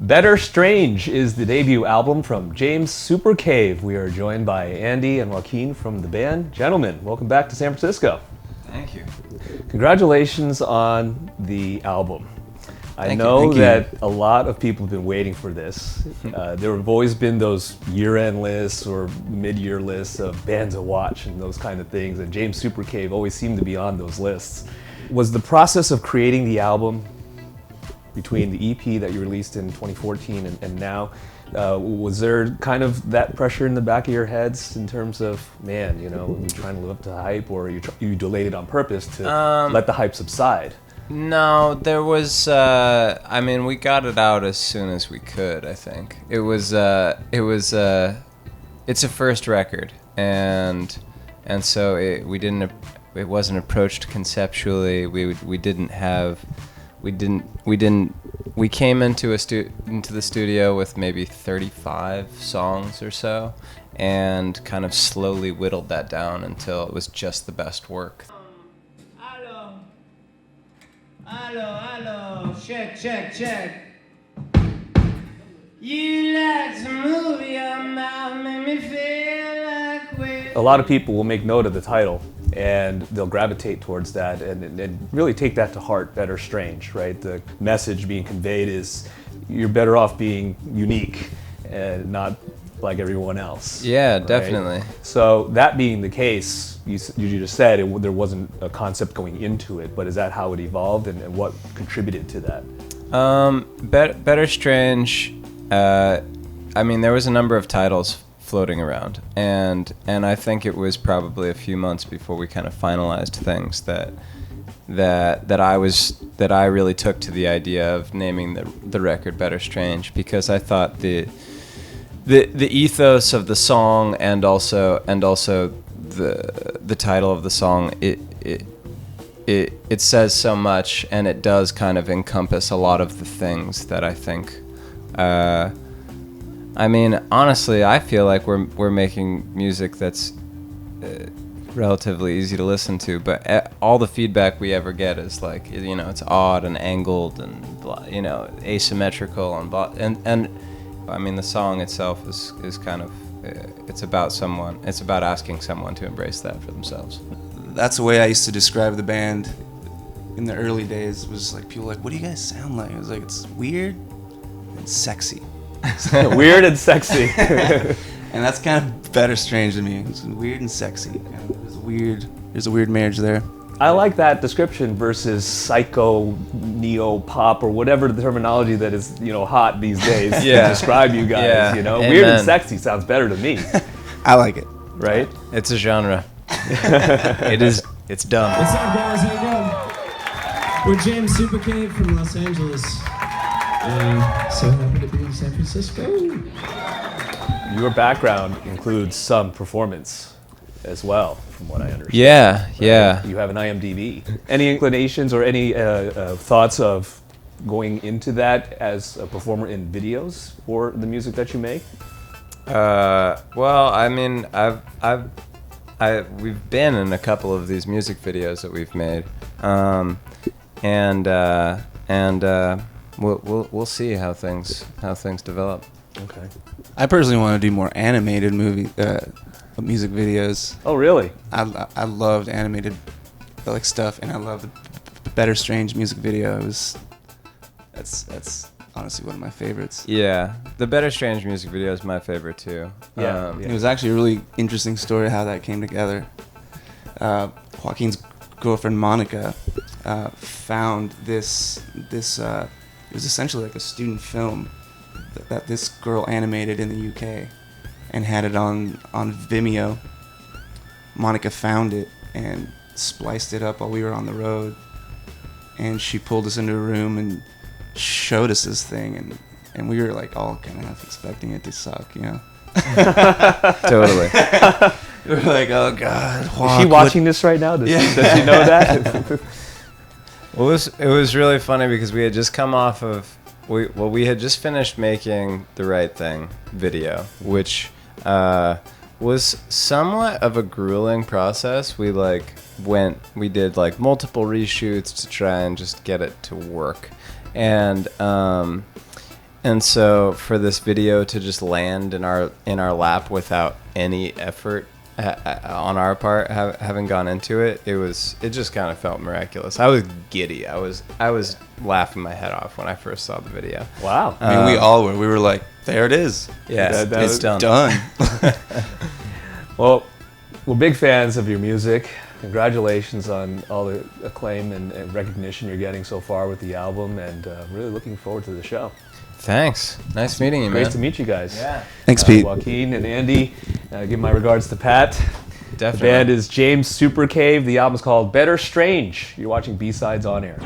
Better Strange is the debut album from James Supercave. We are joined by Andy and Joaquin from the band. Gentlemen, welcome back to San Francisco. Thank you. Congratulations on the album. I know Thank you. that a lot of people have been waiting for this. There have always been those year-end lists or mid-year lists of bands to watch and those kind of things, and James Supercave always seemed to be on those lists. Was the process of creating the album between the EP that you released in 2014 and now, was there kind of that pressure in the back of your heads in terms of, man, you know, we're trying to live up to the hype, or you delayed it on purpose to let the hype subside? No, there was. We got it out as soon as we could. I think it was. It's a first record, and so it wasn't approached conceptually. We came into the studio with maybe 35 songs or so, and kind of slowly whittled that down until it was just the best work. Hello, check. You like to move your mouth, make me feel like we're... A lot of people will make note of the title and they'll gravitate towards that and really take that to heart. Better Strange, right? The message being conveyed is you're better off being unique and not like everyone else. Yeah, right? definitely. So that being the case, you just said there wasn't a concept going into it, but is that how it evolved, and what contributed to that? Better Strange, there was a number of titles floating around, and I think it was probably a few months before we kind of finalized things that I really took to the idea of naming the record Better Strange, because I thought the ethos of the song and also the title of the song, it says so much, and it does kind of encompass a lot of the things that I think. Honestly, I feel like we're making music that's relatively easy to listen to, but all the feedback we ever get is like, you know, it's odd and angled and, you know, asymmetrical and the song itself is kind of, it's about asking someone to embrace that for themselves. That's the way I used to describe the band in the early days. Was like, people were like, what do you guys sound like? I was like, it's weird and sexy. Weird and sexy. And that's kind of Better Strange to me. It's weird and sexy. There's a weird marriage there. I like that description versus psycho, neo-pop, or whatever the terminology that is, you know, hot these days to describe you guys. Yeah. You know, Amen. Weird and sexy sounds better to me, I like it. right? It's a genre. It's dumb. What's up, guys? How you doing? We're James Supercave from Los Angeles. So happy to be in San Francisco. Your background includes some performance as well, from what I understand. Yeah. You have an IMDb. Any inclinations or any thoughts of going into that as a performer in videos for the music that you make? We've been in a couple of these music videos that we've made, we'll see how things develop. Okay. I personally want to do more animated music videos. Oh, really? I loved animated stuff, and I love the Better Strange music video. That's honestly one of my favorites. Yeah, the Better Strange music video is my favorite too. Yeah. It was actually a really interesting story how that came together. Joaquin's girlfriend Monica found this. It was essentially like a student film that this girl animated in the UK and had it on Vimeo. Monica found it and spliced it up while we were on the road, and she pulled us into a room and showed us this thing, and we were like all kind of half expecting it to suck, you know. Totally. We were like, oh god, Is she watching this right now? Does she know that? Well, it was really funny because we had just come off of we had just finished making The Right Thing video, which was somewhat of a grueling process. We did multiple reshoots to try and just get it to work, and And so for this video to just land in our lap without any effort on our part, having gone into it, it just kind of felt miraculous. I was giddy. I was laughing my head off when I first saw the video. Wow. I mean, we all were. We were like, there it is. Yeah, It's done. Well, we're big fans of your music. Congratulations on all the acclaim and recognition you're getting so far with the album, and really looking forward to the show. Thanks. Nice meeting you, man. Great to meet you guys. Yeah. Thanks, Pete. Joaquin and Andy. Give my regards to Pat. Definitely. The band is James Supercave. The album is called Better Strange. You're watching B-Sides on Air.